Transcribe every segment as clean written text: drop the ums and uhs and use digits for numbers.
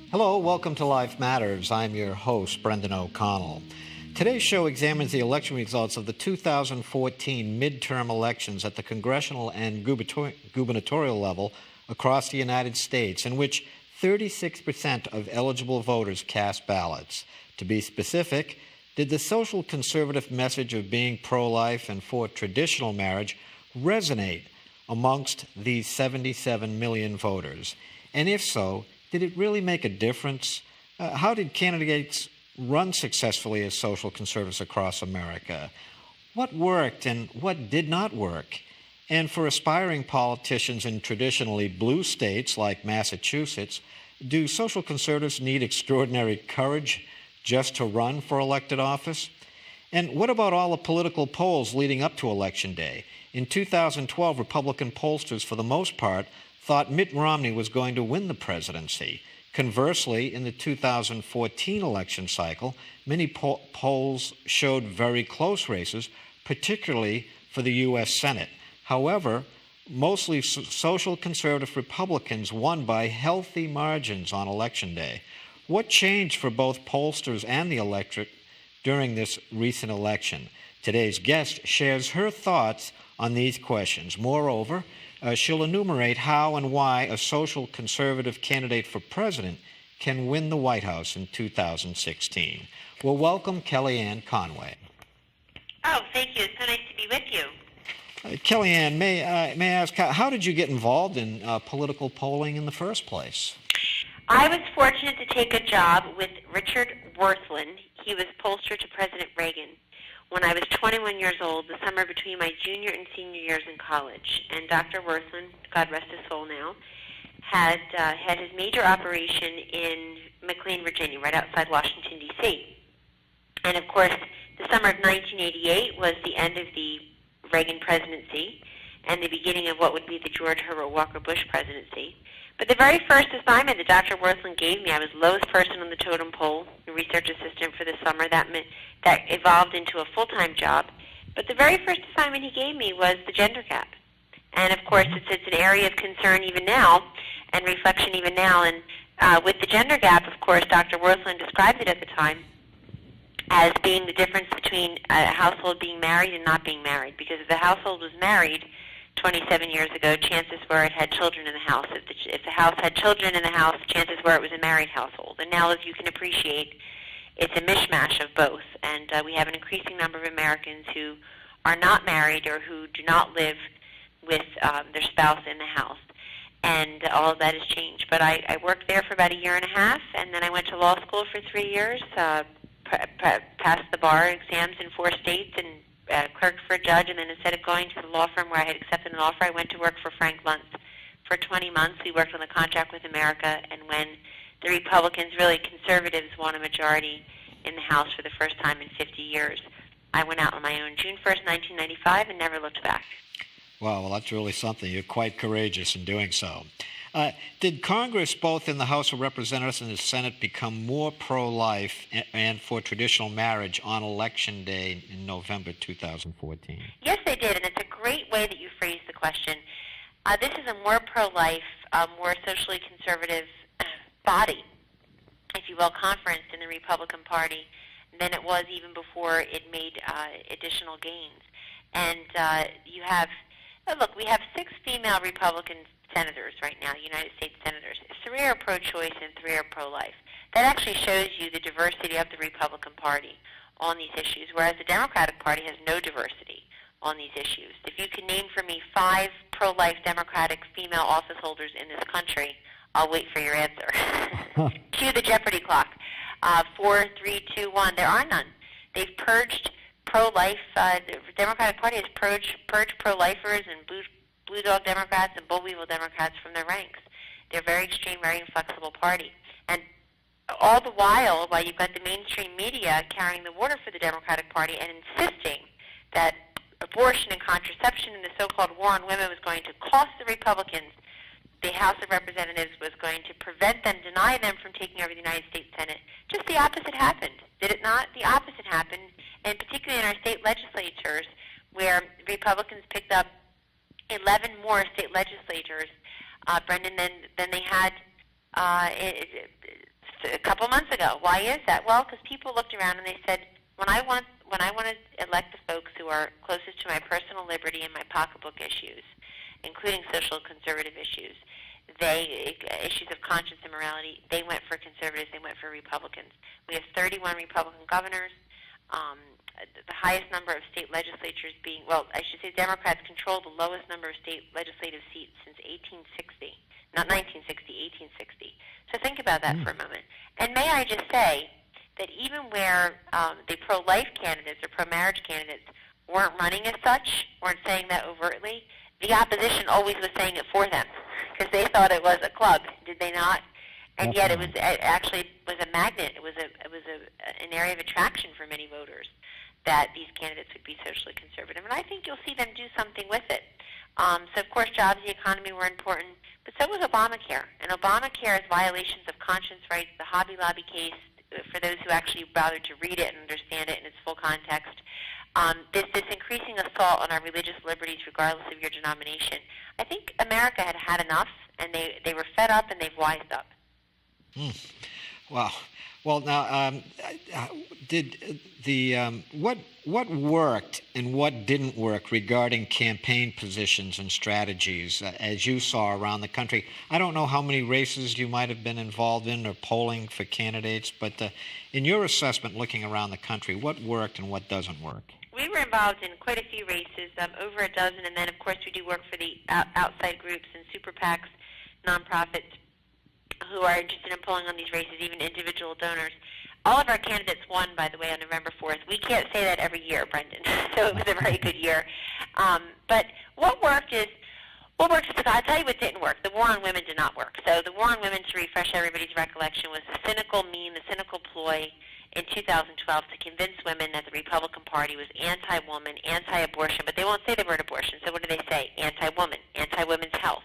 Hello, welcome to Life Matters. I'm your host, Brendan O'Connell. Today's show examines the election results of the 2014 midterm elections at the congressional and gubernatorial level across the United States, in which 36% of eligible voters cast ballots. To be specific, did the social conservative message of being pro-life and for traditional marriage resonate amongst these 77 million voters? And if so, did it really make a difference? How did candidates run successfully as social conservatives across America? What worked and what did not work? And for aspiring politicians in traditionally blue states like Massachusetts, do social conservatives need extraordinary courage just to run for elected office? And what about all the political polls leading up to Election Day? In 2012, Republican pollsters, for the most part, thought Mitt Romney was going to win the presidency. Conversely, in the 2014 election cycle, many polls showed very close races, particularly for the U.S. Senate. However, mostly social conservative Republicans won by healthy margins on Election Day. What changed for both pollsters and the electorate during this recent election? Today's guest shares her thoughts on these questions. Moreover, she'll enumerate how and why a social conservative candidate for president can win the White House in 2016. Well, welcome, Kellyanne Conway. Oh, thank you. It's so nice to be with you. Kellyanne, may I ask, how did you get involved in political polling in the first place? I was fortunate to take a job with Richard Worthland. He was pollster to President Reagan when I was 21 years old, the summer between my junior and senior years in college. And Dr. Worthland, God rest his soul now, had his major operation in McLean, Virginia, right outside Washington, D.C. And, of course, the summer of 1988 was the end of the Reagan presidency and the beginning of what would be the George Herbert Walker Bush presidency. But the very first assignment that Dr. Worthland gave me, I was the lowest person on the totem pole, a research assistant for the summer. That evolved into a full-time job. But the very first assignment he gave me was the gender gap. And, of course, it's an area of concern even now and reflection even now. And with the gender gap, of course, Dr. Worthland described it at the time as being the difference between a household being married and not being married. Because if the household was married 27 years ago, chances were it had children in the house. If the house had children in the house, chances were it was a married household. And now, as you can appreciate, it's a mishmash of both. And we have an increasing number of Americans who are not married or who do not live with their spouse in the house. And all of that has changed. But I worked there for about a year and a half, and then I went to law school for 3 years, passed the bar exams in 4 states, and clerked for a judge, and then instead of going to the law firm where I had accepted an offer, I went to work for Frank Luntz. For 20 months, we worked on the contract with America, and when the Republicans, really conservatives, won a majority in the House for the first time in 50 years, I went out on my own June 1st, 1995, and never looked back. Wow, well, that's really something. You're quite courageous in doing so. Did Congress, both in the House of Representatives and the Senate, become more pro-life and for traditional marriage on Election Day in November 2014? Yes, they did, and it's a great way that you phrased the question. This is a more pro-life, more socially conservative body, if you will, conference in the Republican Party than it was even before it made additional gains. And you have, we have 6 female Republican senators right now, United States senators. 3 are pro-choice and 3 are pro-life. That actually shows you the diversity of the Republican Party on these issues, whereas the Democratic Party has no diversity on these issues. If you can name for me 5 pro-life Democratic female office holders in this country, I'll wait for your answer. Cue the Jeopardy clock. 4, 3, 2, 1. There are none. They've purged pro-life. The Democratic Party has purged pro-lifers and blue dog Democrats and bull weevil Democrats from their ranks. They're a very extreme, very inflexible party. And all the while you've got the mainstream media carrying the water for the Democratic Party and insisting that abortion and contraception and the so-called war on women was going to cost the Republicans, the House of Representatives was going to prevent them, deny them from taking over the United States Senate. Just the opposite happened, did it not? The opposite happened, and particularly in our state legislatures, where Republicans picked up 11 more state legislatures, Brendan, than they had a couple months ago. Why is that? Well, because people looked around and they said, when I want to elect the folks who are closest to my personal liberty and my pocketbook issues, including social conservative issues, issues of conscience and morality, they went for conservatives, they went for Republicans. We have 31 Republican governors, the highest number of state legislatures being, well, I should say Democrats control the lowest number of state legislative seats since 1860. Not 1960, 1860. So think about that for a moment. And may I just say that even where the pro-life candidates or pro-marriage candidates weren't running as such, weren't saying that overtly, the opposition always was saying it for them because they thought it was a club, did they not? And yet it actually was a magnet. It was an area of attraction for many voters that these candidates would be socially conservative. And I think you'll see them do something with it. So, of course, jobs, the economy were important, but so was Obamacare. And Obamacare's violations of conscience rights, the Hobby Lobby case, for those who actually bothered to read it and understand it in its full context, this increasing assault on our religious liberties regardless of your denomination. I think America had had enough, and they were fed up, and they've wised up. Wow. Well, now, did the what worked and what didn't work regarding campaign positions and strategies as you saw around the country? I don't know how many races you might have been involved in or polling for candidates, but in your assessment, looking around the country, what worked and what doesn't work? We were involved in quite a few races, over a dozen, and then, of course, we do work for the outside groups and super PACs, nonprofits, who are interested in pulling on these races, even individual donors. All of our candidates won, by the way, on November 4th. We can't say that every year, Brendan, so it was a very good year. But what worked is, I'll tell you what didn't work. The war on women did not work. So the war on women, to refresh everybody's recollection, was the cynical ploy in 2012 to convince women that the Republican Party was anti-woman, anti-abortion, but they won't say the word abortion. So what do they say? Anti-woman, anti-women's health.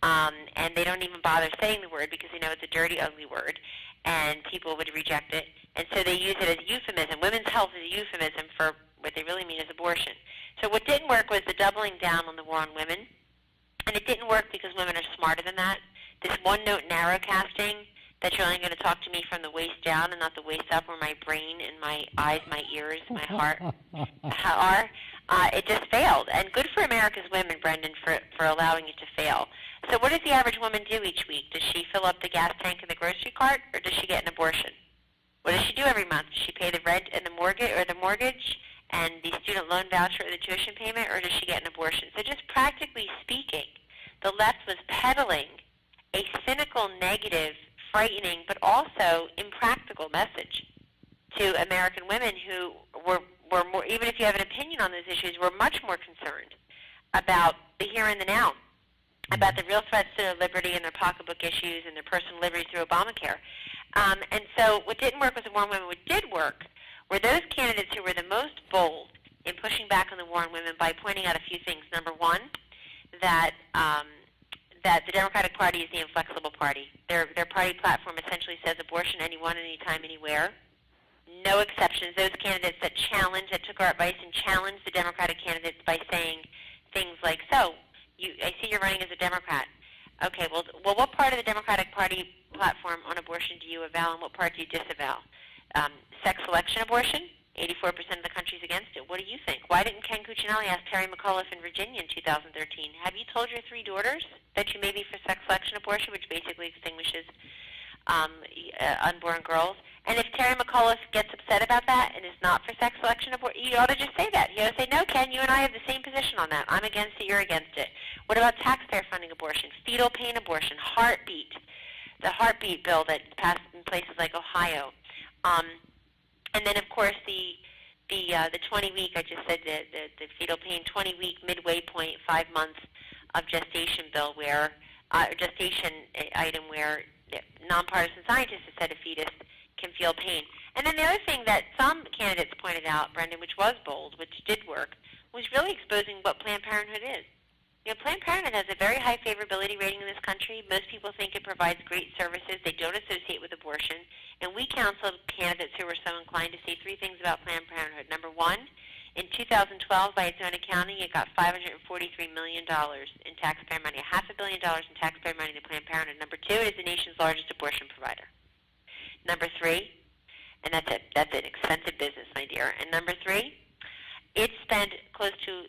And they don't even bother saying the word because they know it's a dirty, ugly word, and people would reject it. And so they use it as a euphemism. Women's health is a euphemism for what they really mean is abortion. So what didn't work was the doubling down on the war on women. And it didn't work because women are smarter than that. This one-note narrowcasting, that you're only going to talk to me from the waist down and not the waist up, where my brain and my eyes, my ears, my heart are, it just failed. And good for America's women, Brendan, for allowing it to fail. So what does the average woman do each week? Does she fill up the gas tank in the grocery cart, or does she get an abortion? What does she do every month? Does she pay the rent and the mortgage and the student loan voucher or the tuition payment, or does she get an abortion? So just practically speaking, the left was peddling a cynical, negative, frightening, but also impractical message to American women who were more, even if you have an opinion on those issues, were much more concerned about the here and the now, about the real threats to their liberty and their pocketbook issues and their personal liberties through Obamacare. And so what didn't work was the war on women. What did work were those candidates who were the most bold in pushing back on the war on women by pointing out a few things. Number one, that the Democratic Party is the inflexible party. Their party platform essentially says abortion anyone, anytime, anywhere. No exceptions. Those candidates that took our advice and challenged the Democratic candidates by saying things like, I see you're running as a Democrat. Okay, well, what part of the Democratic Party platform on abortion do you avow, and what part do you disavow? Sex selection abortion? 84% of the country's against it. What do you think? Why didn't Ken Cuccinelli ask Terry McAuliffe in Virginia in 2013, have you told your 3 daughters that you may be for sex selection abortion, which basically extinguishes unborn girls? And if Terry McAuliffe gets upset about that and is not for sex selection abortion, you ought to just say that. You ought to say, no, Ken, you and I have the same position on that. I'm against it, you're against it. What about taxpayer funding abortion, fetal pain abortion, heartbeat, the heartbeat bill that passed in places like Ohio? And then, of course, the 20-week, I just said the fetal pain 20-week midway point, 5 months of gestation bill where, gestation item where nonpartisan scientists have said a fetus can feel pain. And then the other thing that some candidates pointed out, Brendan, which was bold, which did work, was really exposing what Planned Parenthood is. You know, Planned Parenthood has a very high favorability rating in this country. Most people think it provides great services. They don't associate with abortion. And we counseled candidates who were so inclined to say 3 things about Planned Parenthood. Number one, in 2012, by its own accounting, it got $543 million in taxpayer money, $500 million in taxpayer money to Planned Parenthood. Number two, it is the nation's largest abortion provider. Number 3, and that's an expensive business, my dear. And number 3, it spent close to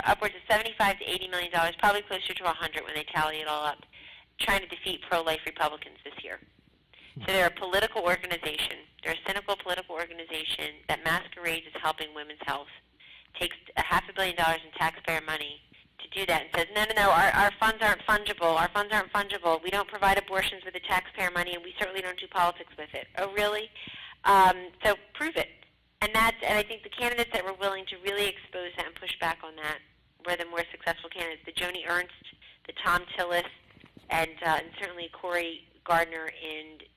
upwards of $75 to $80 million, probably closer to 100 when they tally it all up, trying to defeat pro-life Republicans this year. So they're a political organization. They're a cynical political organization that masquerades as helping women's health, takes $500 million in taxpayer money to do that, and says, no, our funds aren't fungible. Our funds aren't fungible. We don't provide abortions with the taxpayer money, and we certainly don't do politics with it. Oh, really? So prove it. And I think the candidates that were willing to really expose that and push back on that were the more successful candidates. The Joni Ernst, the Tom Tillis, and certainly Cory Gardner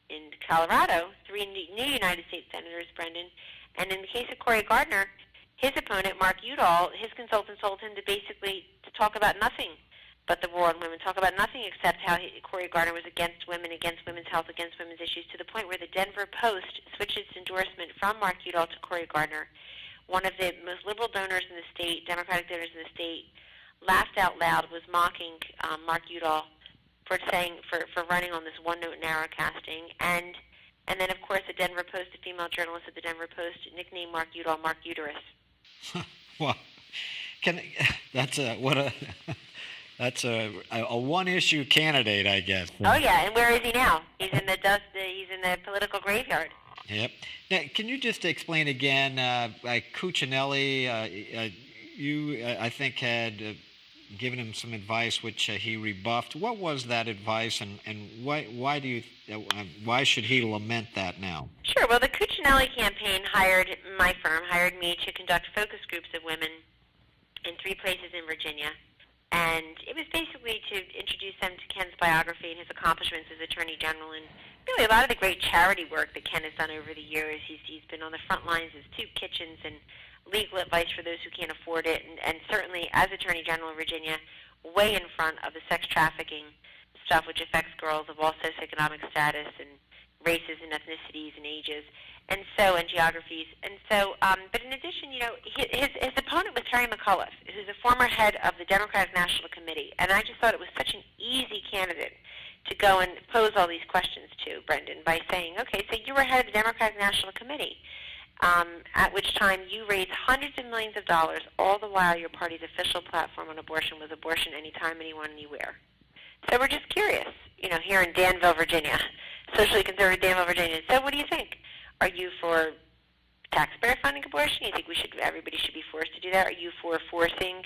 in Colorado, 3 new United States senators, Brendan. And in the case of Cory Gardner, his opponent, Mark Udall, his consultants told him to talk about nothing but the war on women, talk about nothing except how Cory Gardner was against women, against women's health, against women's issues, to the point where the Denver Post switched its endorsement from Mark Udall to Cory Gardner. One of the most liberal donors in the state, Democratic donors in the state, laughed out loud, was mocking Mark Udall for running on this one-note narrowcasting. And then, of course, the Denver Post, a female journalist at the Denver Post, nicknamed Mark Udall Mark Uterus. Well, that's a one-issue candidate, I guess. Oh yeah, and where is he now? He's in the dust. He's in the political graveyard. Yep. Now, can you just explain again? Cuccinelli, you I think had given him some advice which he rebuffed. What was that advice, and why should he lament that now? Sure. Well, the Cuccinelli campaign hired me to conduct focus groups of women in 3 places in Virginia. And it was basically to introduce them to Ken's biography and his accomplishments as Attorney General, and really a lot of the great charity work that Ken has done over the years. He's been on the front lines of soup kitchens and legal advice for those who can't afford it, and certainly as Attorney General of Virginia, way in front of the sex trafficking stuff which affects girls of all socioeconomic status and races and ethnicities and ages, and geographies. And so, but in addition, his opponent was Terry McAuliffe, who's a former head of the Democratic National Committee, and I just thought it was such an easy candidate to go and pose all these questions to, Brendan, by saying, okay, so you were head of the Democratic National Committee, at which time you raised hundreds of millions of dollars, all the while your party's official platform on abortion was abortion anytime, anyone, anywhere. So we're just curious, here in Danville, Virginia, socially conservative Danville, Virginia. So what do you think? Are you for taxpayer funding abortion? Do you think everybody should be forced to do that? Are you for forcing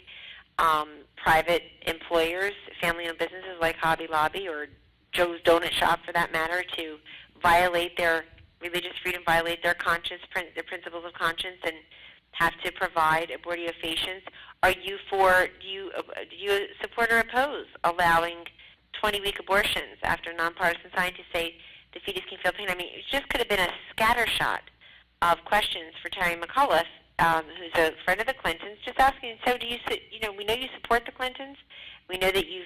private employers, family-owned businesses like Hobby Lobby or Joe's Donut Shop, for that matter, to violate their religious freedom, violate their conscience, their principles of conscience, and have to provide abortifacients? Do you support or oppose allowing 20-week abortions after nonpartisan scientists say the fetus can feel pain? I mean, it just could have been a scattershot of questions for Terry McAuliffe, who's a friend of the Clintons, just asking, so do you, we know you support the Clintons. We know that you've,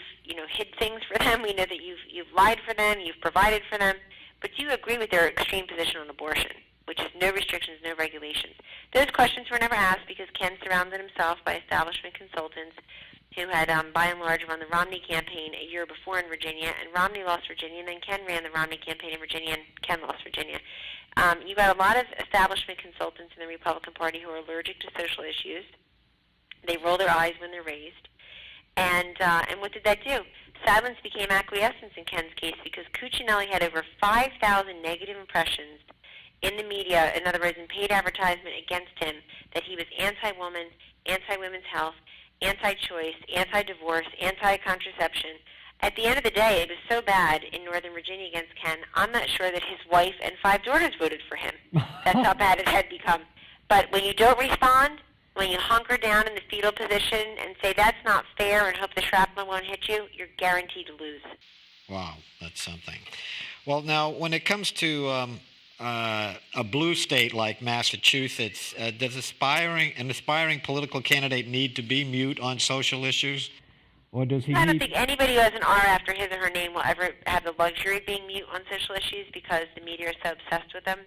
hid things for them. We know that you've lied for them. You've provided for them. But do you agree with their extreme position on abortion, which is no restrictions, no regulations? Those questions were never asked because Ken surrounded himself by establishment consultants who had, by and large, run the Romney campaign a year before in Virginia, and Romney lost Virginia, and then Ken ran the Romney campaign in Virginia, and Ken lost Virginia. You got a lot of establishment consultants in the Republican Party who are allergic to social issues. They roll their eyes when they're raised. And what did that do? Silence became acquiescence in Ken's case because Cuccinelli had over 5,000 negative impressions in the media, in other words, in paid advertisement against him, that he was anti-woman, anti-women's health, anti-choice, anti-divorce, anti-contraception. At the end of the day, it was so bad in Northern Virginia against Ken, I'm not sure that his wife and 5 daughters voted for him. That's how bad it had become. But when you don't respond, when you hunker down in the fetal position and say that's not fair and hope the shrapnel won't hit you, you're guaranteed to lose. Wow, that's something. Well, now, when it comes to a blue state like Massachusetts, does an aspiring political candidate need to be mute on social issues? Or does he? I don't think anybody who has an R after his or her name will ever have the luxury of being mute on social issues because the media are so obsessed with them.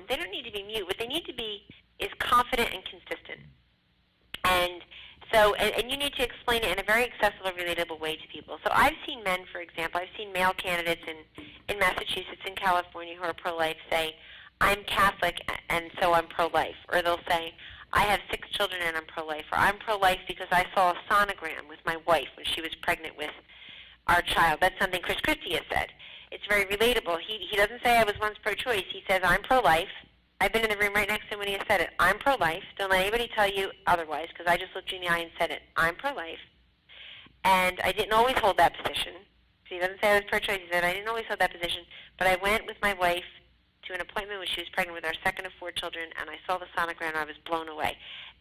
They don't need to be mute. What they need to be is confident and consistent. And So, and you need to explain it in a very accessible, relatable way to people. So I've seen men, for example, I've seen male candidates in Massachusetts and California who are pro-life say, I'm Catholic and so I'm pro-life. Or they'll say, I have 6 children and I'm pro-life. Or I'm pro-life because I saw a sonogram with my wife when she was pregnant with our child. That's something Chris Christie has said. It's very relatable. He doesn't say I was once pro-choice. He says, I'm pro-life. I've been in the room right next to him when he has said it. I'm pro-life. Don't let anybody tell you otherwise, because I just looked you in the eye and said it. I'm pro-life. And I didn't always hold that position. So he doesn't say I was pro-choice. He said I didn't always hold that position, but I went with my wife to an appointment when she was pregnant with our second of 4 children, and I saw the sonogram and I was blown away.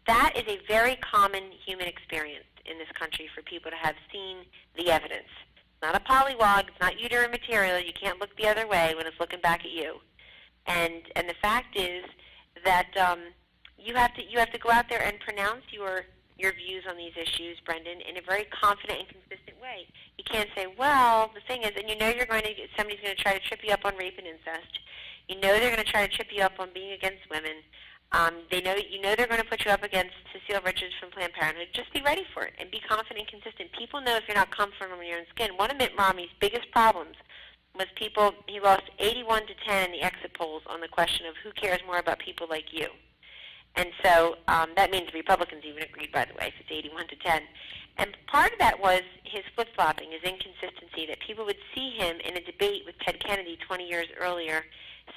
That is a very common human experience in this country for people to have seen the evidence. It's not a pollywog. It's not uterine material. You can't look the other way when it's looking back at you. And the fact is that you have to go out there and pronounce your views on these issues, Brendan, in a very confident and consistent way. You can't say, well, the thing is, and you know somebody's going to try to trip you up on rape and incest. You know they're going to try to trip you up on being against women. You know they're going to put you up against Cecile Richards from Planned Parenthood. Just be ready for it and be confident and consistent. People know if you're not comfortable in your own skin. One of Mitt Romney's biggest problems was he lost 81 to 10 in the exit polls on the question of who cares more about people like you. And so that means Republicans even agreed, by the way, if it's 81 to 10. And part of that was his flip-flopping, his inconsistency, that people would see him in a debate with Ted Kennedy 20 years earlier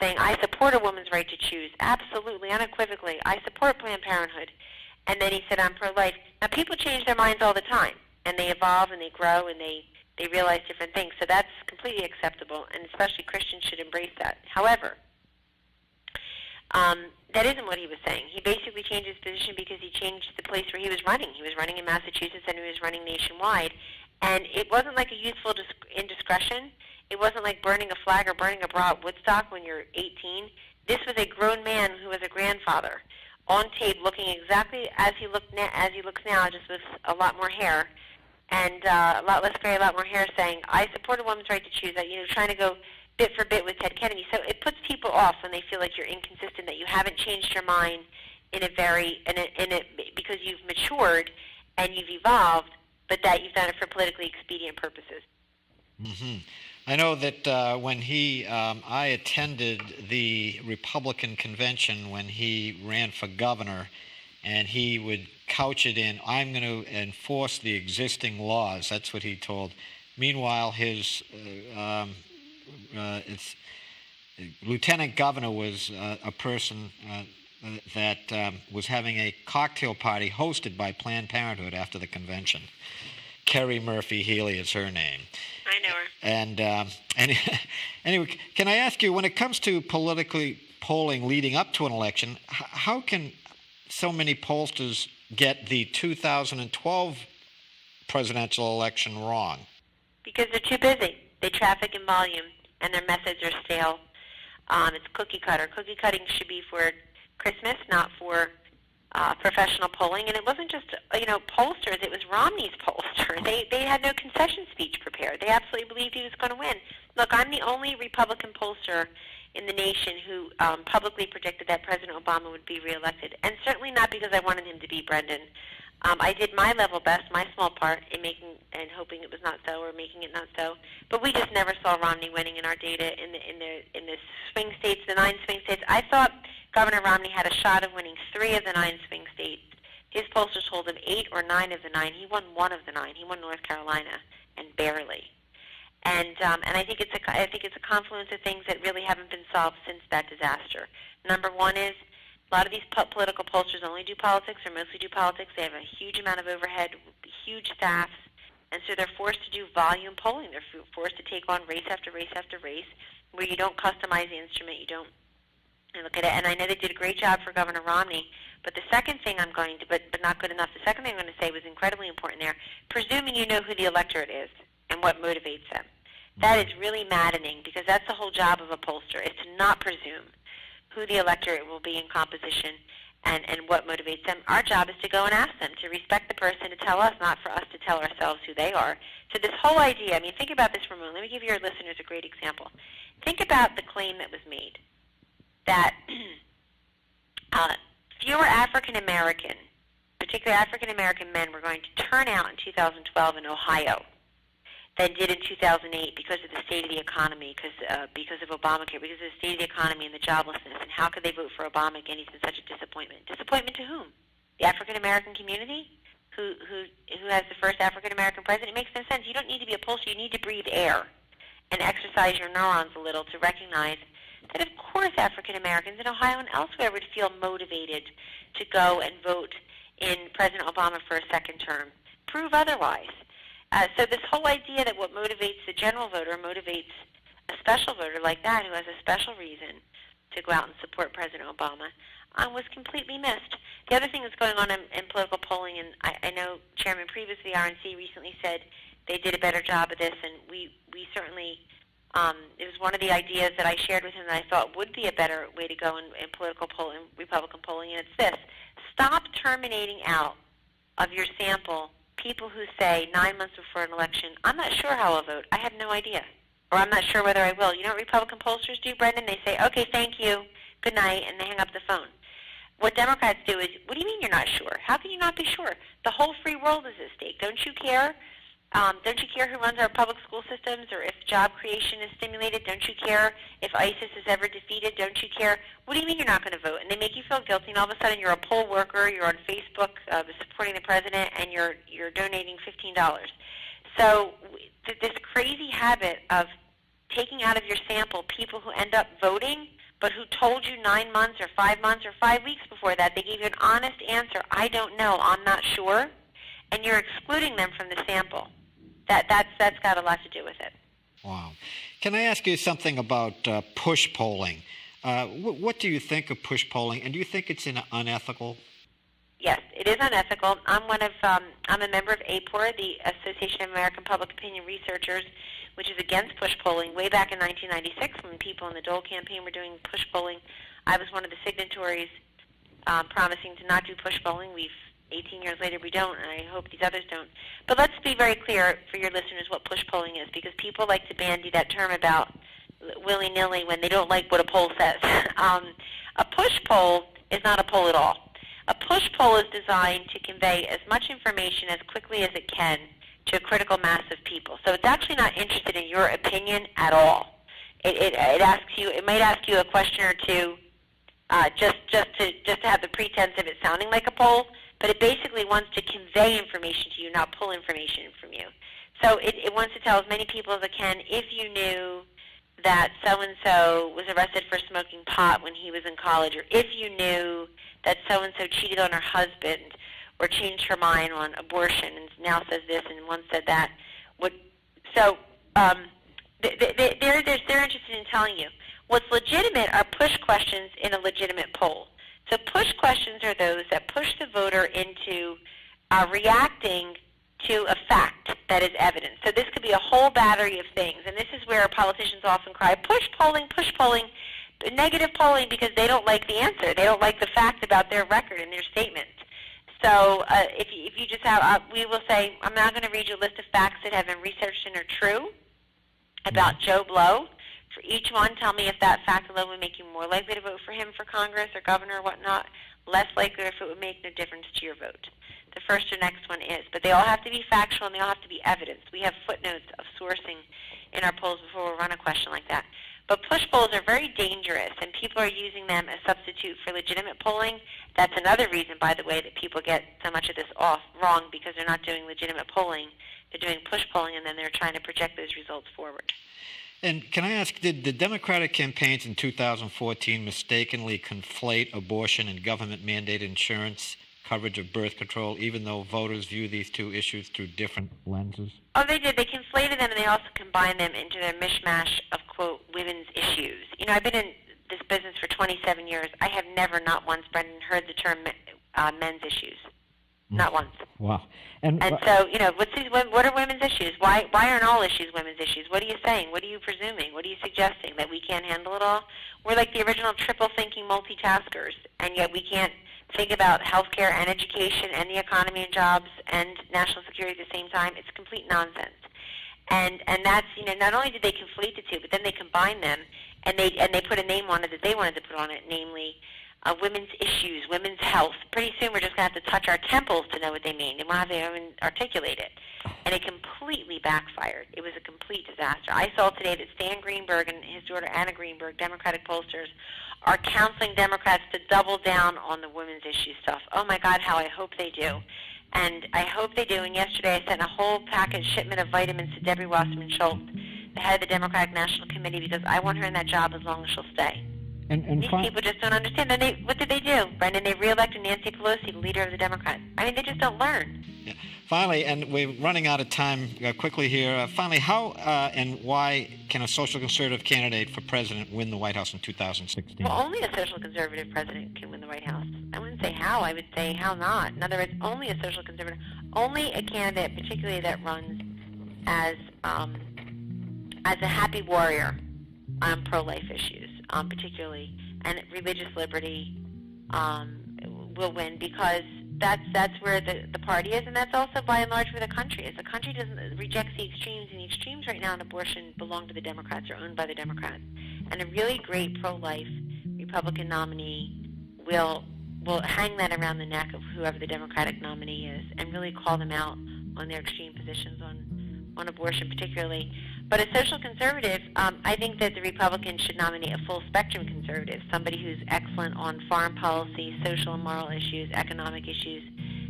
saying, I support a woman's right to choose, absolutely, unequivocally. I support Planned Parenthood. And then he said, I'm pro-life. Now, people change their minds all the time, and they evolve and they grow and they realize different things. So that's completely acceptable, and especially Christians should embrace that. However, that isn't what he was saying. He basically changed his position because he changed the place where he was running. He was running in Massachusetts and he was running nationwide. And it wasn't like a youthful indiscretion. It wasn't like burning a flag or burning a bra at Woodstock when you're 18. This was a grown man who was a grandfather on tape looking exactly as he looks now, just with a lot more hair and a lot less gray, a lot more hair, saying, I support a woman's right to choose, trying to go bit for bit with Ted Kennedy. So it puts people off when they feel like you're inconsistent, that you haven't changed your mind because you've matured and you've evolved, but that you've done it for politically expedient purposes. Mm-hmm. I know that when I attended the Republican convention when he ran for governor, and he would couch it in, I'm going to enforce the existing laws. That's what he told. Meanwhile, his lieutenant governor was a person that was having a cocktail party hosted by Planned Parenthood after the convention. Kerry Murphy Healy is her name. I know her. And anyway, can I ask you, when it comes to politically polling leading up to an election, how can so many pollsters get the 2012 presidential election wrong? Because they're too busy. They traffic in volume, and their methods are stale. It's cookie cutter. Cookie cutting should be for Christmas, not for professional polling. And it wasn't just pollsters. It was Romney's pollster. They had no concession speech prepared. They absolutely believed he was going to win. Look, I'm the only Republican pollster in the nation who publicly predicted that President Obama would be reelected, and certainly not because I wanted him to be, Brendan. I did my level best, my small part, in making and hoping it was not so, or making it not so. But we just never saw Romney winning in our data in the swing states, the 9 swing states. I thought Governor Romney had a shot of winning 3 of the 9 swing states. His pollsters told him 8 or 9 of the 9. He won 1 of the 9. He won North Carolina, and barely. And I think it's a confluence of things that really haven't been solved since that disaster. Number one is a lot of these political pollsters only do politics or mostly do politics. They have a huge amount of overhead, huge staffs, and so they're forced to do volume polling. They're forced to take on race after race after race, where you don't customize the instrument, you don't look at it. And I know they did a great job for Governor Romney. But the second thing I'm going to, but not good enough, the second thing I'm going to say was incredibly important there, presuming you know who the electorate is and what motivates them. That is really maddening, because that's the whole job of a pollster, is to not presume who the electorate will be in composition and what motivates them. Our job is to go and ask them, to respect the person, to tell us, not for us to tell ourselves who they are. So this whole idea, think about this for a moment. Let me give your listeners a great example. Think about the claim that was made that fewer African American particular African-American men, were going to turn out in 2012 in Ohio than did in 2008 because of the state of the economy, because of Obamacare, because of the state of the economy and the joblessness. And how could they vote for Obama again? He's been such a disappointment. Disappointment to whom? The African-American community, who has the first African-American president? It makes no sense. You don't need to be a pollster. You need to breathe air and exercise your neurons a little to recognize that, of course, African-Americans in Ohio and elsewhere would feel motivated to go and vote in President Obama for a second term. Prove otherwise. So this whole idea that what motivates the general voter motivates a special voter like that who has a special reason to go out and support President Obama was completely missed. The other thing that's going on in political polling, and I know Chairman Previous of the RNC recently said they did a better job of this, and we certainly, it was one of the ideas that I shared with him that I thought would be a better way to go in political polling, Republican polling, and it's this. Stop terminating out of your sample people who say 9 months before an election, I'm not sure how I'll vote. I have no idea. Or I'm not sure whether I will. You know what Republican pollsters do, Brendan? They say, okay, thank you, good night, and they hang up the phone. What Democrats do is, what do you mean you're not sure? How can you not be sure? The whole free world is at stake. Don't you care? Don't you care who runs our public school systems or if job creation is stimulated? Don't you care if ISIS is ever defeated? Don't you care? What do you mean you're not going to vote? And they make you feel guilty, and all of a sudden you're a poll worker, you're on Facebook supporting the president, and you're donating $15. So this crazy habit of taking out of your sample people who end up voting but who told you 9 months or 5 months or 5 weeks before that, they gave you an honest answer, I don't know, I'm not sure, and you're excluding them from the sample. That's got a lot to do with it. Wow. Can I ask you something about push polling? What do you think of push polling, and do you think it's unethical? Yes, it is unethical. I'm a member of APOR, the Association of American Public Opinion Researchers, which is against push polling. Way back in 1996, when people in the Dole campaign were doing push polling, I was one of the signatories promising to not do push polling. 18 years later, we don't, and I hope these others don't. But let's be very clear for your listeners what push polling is, because people like to bandy that term about willy-nilly when they don't like what a poll says. A push poll is not a poll at all. A push poll is designed to convey as much information as quickly as it can to a critical mass of people. So it's actually not interested in your opinion at all. It asks you. It might ask you a question or two, just to have the pretense of it sounding like a poll. But it basically wants to convey information to you, not pull information from you. So it wants to tell as many people as it can, if you knew that so-and-so was arrested for smoking pot when he was in college, or if you knew that so-and-so cheated on her husband or changed her mind on abortion and now says this and once said that. They're interested in telling you. What's legitimate are push questions in a legitimate poll. So push questions are those that push the voter into reacting to a fact that is evidence. So this could be a whole battery of things, and this is where politicians often cry, push polling, negative polling, because they don't like the answer. They don't like the fact about their record and their statement. So if you just have, we will say, I'm now going to read you a list of facts that have been researched and are true about Joe Blow. For each one, tell me if that fact alone would make you more likely to vote for him for Congress or governor or whatnot, less likely if it would make no difference to your vote. The first or next one is. But they all have to be factual and they all have to be evidence. We have footnotes of sourcing in our polls before we run a question like that. But push polls are very dangerous, and people are using them as substitute for legitimate polling. That's another reason, by the way, that people get so much of this wrong, because they're not doing legitimate polling. They're doing push polling, and then they're trying to project those results forward. And can I ask, did the Democratic campaigns in 2014 mistakenly conflate abortion and government-mandated insurance coverage of birth control, even though voters view these two issues through different lenses? Oh, they did. They conflated them, and they also combined them into their mishmash of, quote, women's issues. You know, I've been in this business for 27 years. I have never, not once, Brendan, heard the term men's issues. Not once. Wow. And so, you know, what are women's issues? Why aren't all issues women's issues? What are you saying? What are you presuming? What are you suggesting? That we can't handle it all? We're like the original triple-thinking multitaskers, and yet we can't think about healthcare and education and the economy and jobs and national security at the same time. It's complete nonsense. And that's, you know, not only did they conflate the two, but then they combined them, and they put a name on it that they wanted to put on it, namely women's issues, women's health. Pretty soon we're just going to have to touch our temples to know what they mean. They won't have to even articulate it. And it completely backfired. It was a complete disaster. I saw today that Stan Greenberg and his daughter Anna Greenberg, Democratic pollsters, are counseling Democrats to double down on the women's issue stuff. Oh, my God, how I hope they do. And I hope they do. And yesterday I sent a whole shipment of vitamins to Debbie Wasserman Schultz, the head of the Democratic National Committee, because I want her in that job as long as she'll stay. And these people just don't understand. Then what did they do, Brendan? They reelected Nancy Pelosi, the leader of the Democrats. I mean, they just don't learn. Yeah. Finally, and we're running out of time quickly here, finally, how and why can a social conservative candidate for president win the White House in 2016? Well, only a social conservative president can win the White House. I wouldn't say how. I would say how not. In other words, only a social conservative, only a candidate, particularly that runs as a happy warrior on pro-life issues, particularly, and religious liberty will win, because that's where the party is, and that's also by and large where the country is. The country rejects the extremes, and the extremes right now in abortion belong to the Democrats, or owned by the Democrats. And a really great pro-life Republican nominee will hang that around the neck of whoever the Democratic nominee is, and really call them out on their extreme positions on abortion particularly. But a social conservative, I think that the Republicans should nominate a full-spectrum conservative, somebody who's excellent on foreign policy, social and moral issues, economic issues,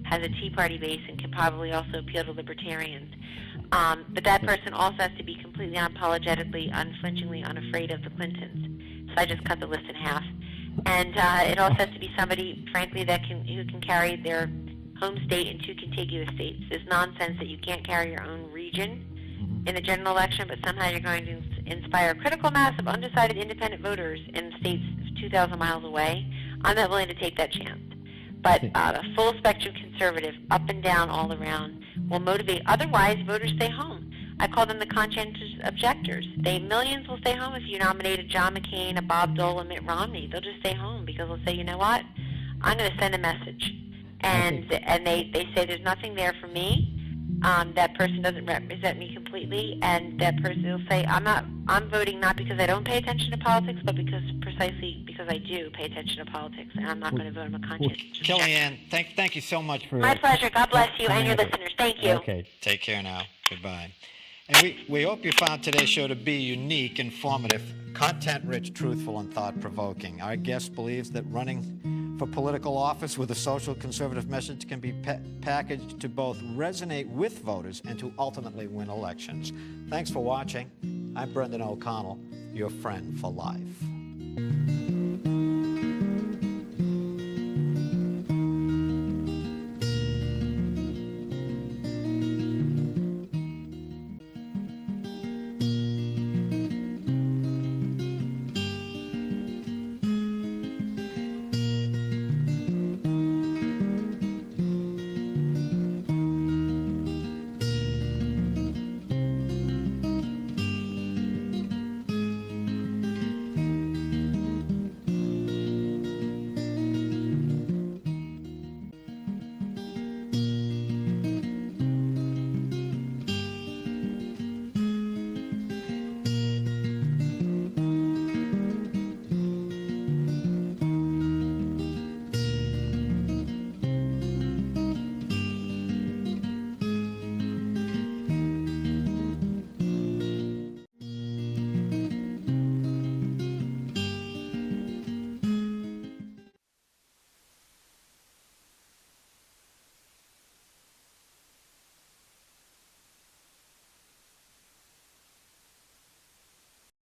has a Tea Party base, and can probably also appeal to libertarians. But that person also has to be completely unapologetically, unflinchingly unafraid of the Clintons. So I just cut the list in half. And it also has to be somebody, frankly, who can carry their home state in two contiguous states. There's nonsense that you can't carry your own region in the general election, but somehow you're going to inspire a critical mass of undecided independent voters in states 2,000 miles away. I'm not willing to take that chance. But a full-spectrum conservative, up and down, all around, will motivate. Otherwise, voters stay home. I call them the conscientious objectors. Millions will stay home if you nominate a John McCain, a Bob Dole, a Mitt Romney. They'll just stay home because they'll say, you know what, I'm going to send a message. And they say there's nothing there for me. That person doesn't represent me completely, and that person will say, I'm voting not because I don't pay attention to politics, but precisely because I do pay attention to politics, and I'm not going to vote on a conscience. Kellyanne, thank you so much for... My pleasure. God bless you and your listeners. Thank you. Okay. Take care now. Goodbye. And we hope you found today's show to be unique, informative, content-rich, truthful, and thought-provoking. Our guest believes that running for political office with a social conservative message can be packaged to both resonate with voters and to ultimately win elections. Thanks for watching. I'm Brendan O'Connell, your friend for life.